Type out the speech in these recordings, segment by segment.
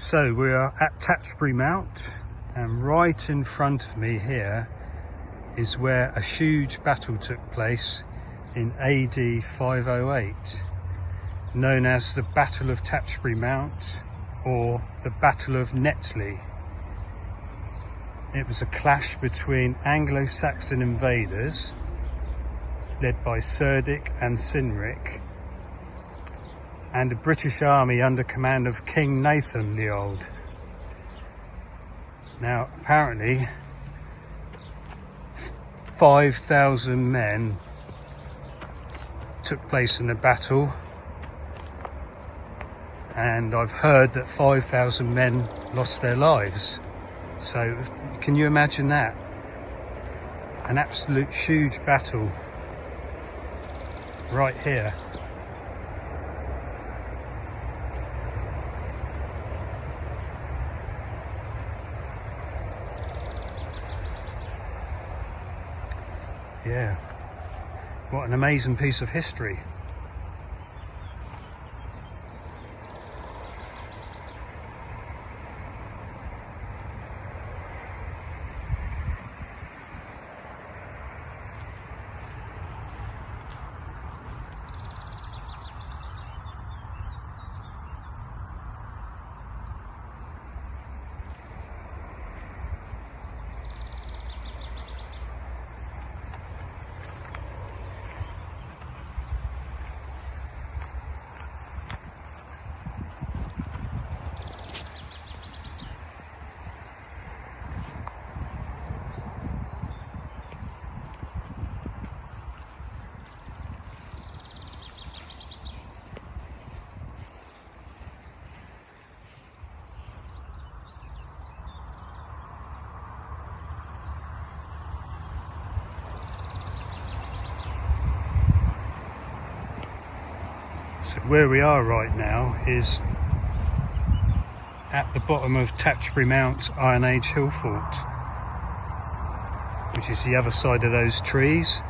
So we are at Tatchbury Mount, and right in front of me here is where a huge battle took place in AD 508, known as the Battle of Tatchbury Mount or the Battle of Netley. It was a clash between Anglo-Saxon invaders led by Cerdic and Cynric and the British army under command of King Nathan the Old. Now apparently 5,000 men took place in the battle, and I've heard that 5,000 men lost their lives. So can you imagine that? An absolute huge battle right here. Yeah, what an amazing piece of history. So where we are right now is at the bottom of Tatchbury Mount Iron Age hill fort, which is the other side of those trees.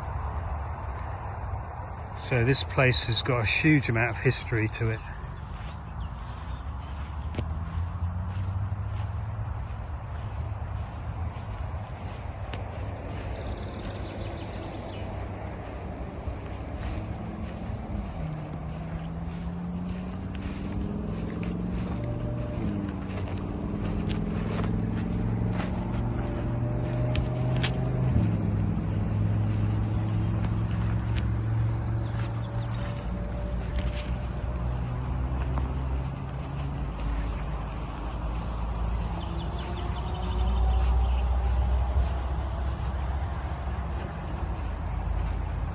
So this place has got a huge amount of history to it.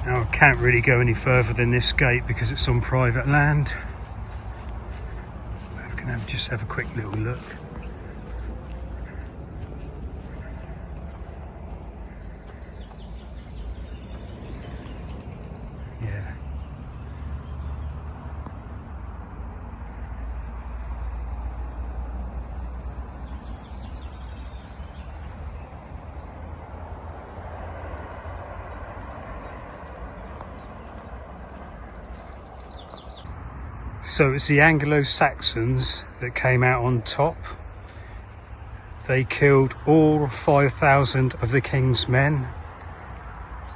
Now I can't really go any further than this gate because it's on private land. We can just have a quick little look. Yeah. So it's the Anglo-Saxons that came out on top. They killed all 5,000 of the king's men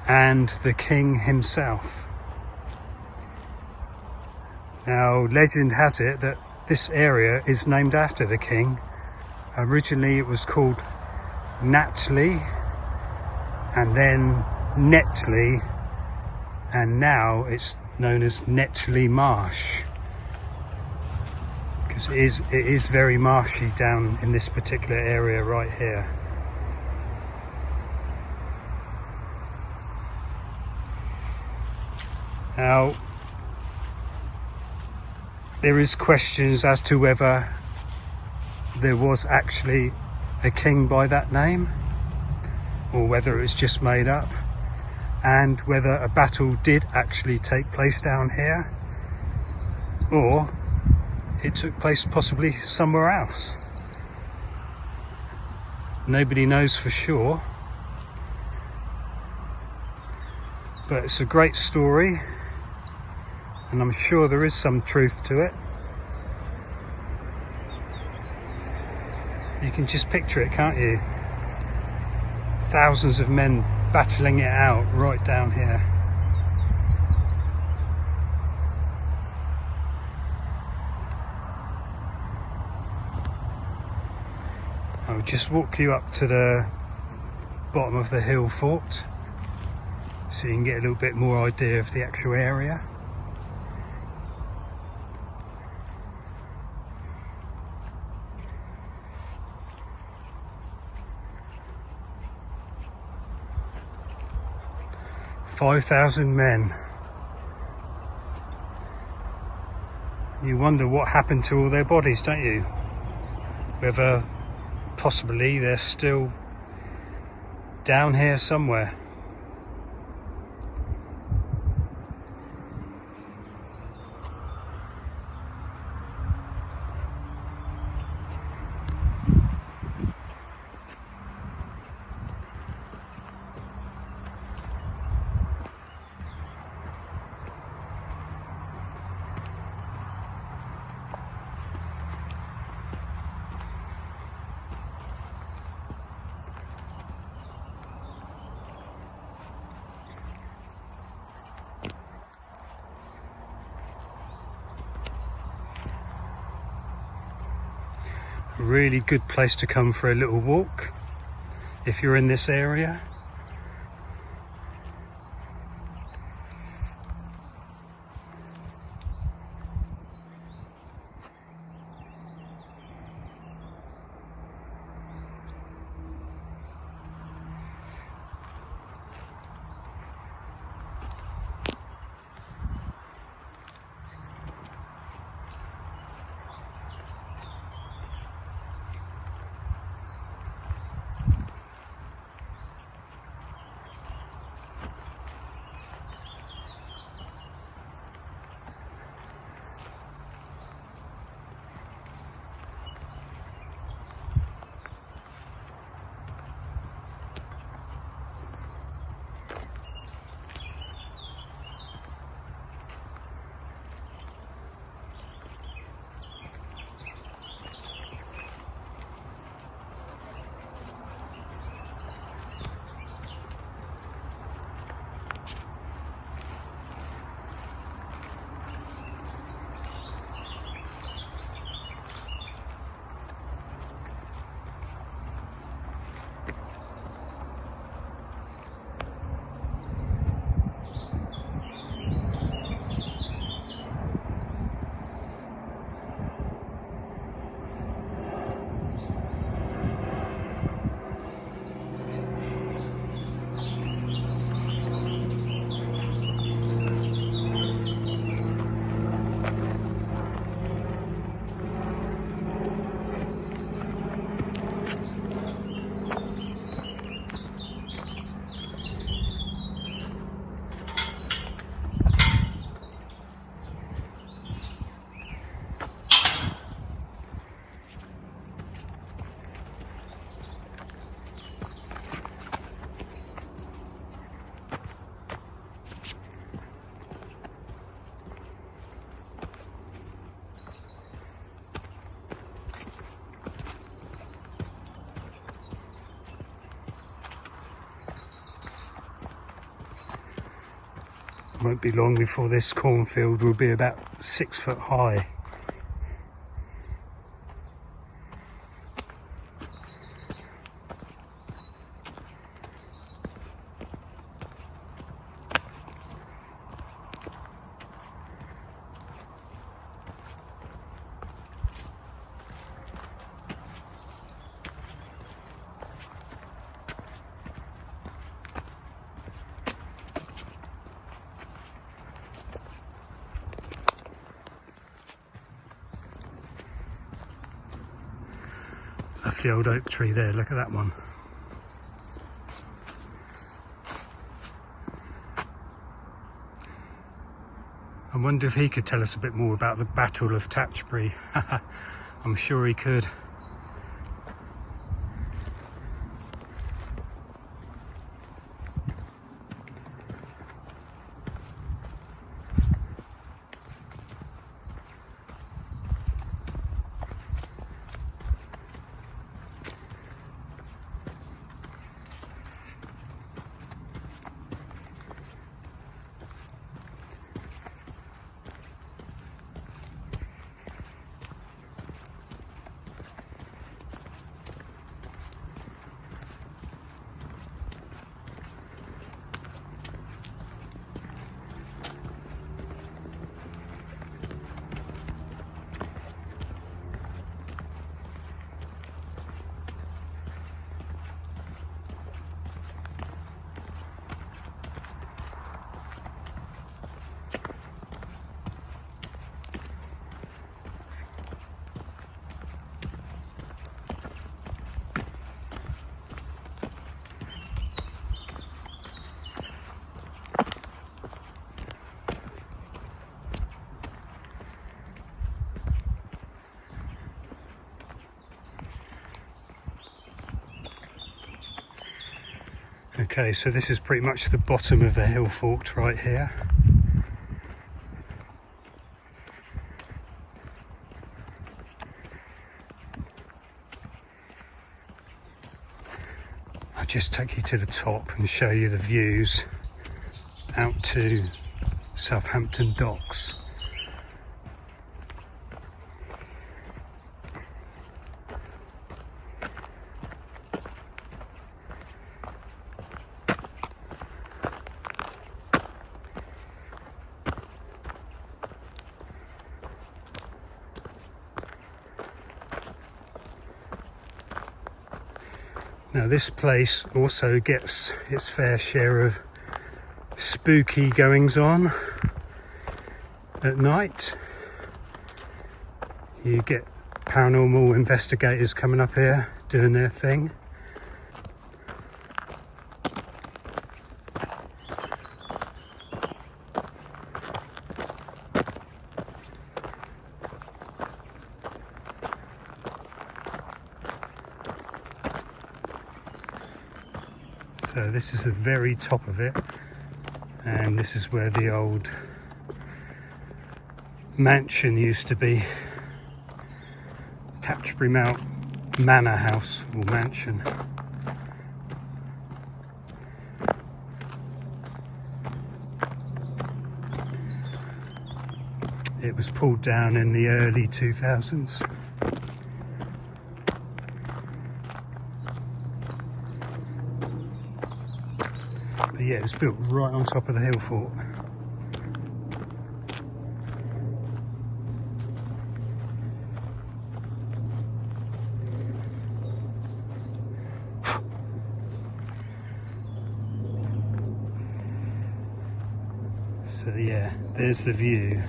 and the king himself. Now legend has it that this area is named after the king. Originally it was called Netley and then Netley, and now it's known as Netley Marsh. It is very marshy down in this particular area right here. Now there is questions as to whether there was actually a king by that name or whether it was just made up, and whether a battle did actually take place down here or it took place possibly somewhere else. Nobody knows for sure, but it's a great story and I'm sure there is some truth to it. You can just picture it, can't you? Thousands of men battling it out right down here. I'll just walk you up to the bottom of the hill fort so you can get a little bit more idea of the actual area. "5,000 men. You wonder what happened to all their bodies, don't you? Whether possibly they're still down here somewhere. A really good place to come for a little walk if you're in this area. Won't be long before this cornfield will be about 6 foot high. Lovely old oak tree there, look at that one. I wonder if he could tell us a bit more about the Battle of Tatchbury. I'm sure he could. Okay, so this is pretty much the bottom of the hill fort right here. I'll just take you to the top and show you the views out to Southampton Docks. Now this place also gets its fair share of spooky goings on at night. You get paranormal investigators coming up here doing their thing. So this is the very top of it, and this is where the old mansion used to be. Tatchbury Mount Manor House or mansion. It was pulled down in the early 2000s. But yeah, it's built right on top of the hill fort. So yeah, there's the view.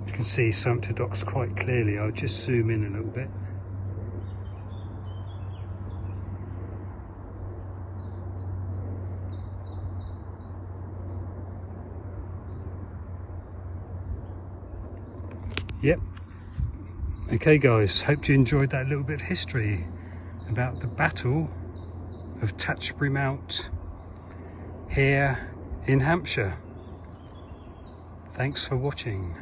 You can see Southampton Docks quite clearly. I'll just zoom in a little bit. Yep. Okay guys, hope you enjoyed that little bit of history about the Battle of Tatchbury Mount here in Hampshire. Thanks for watching.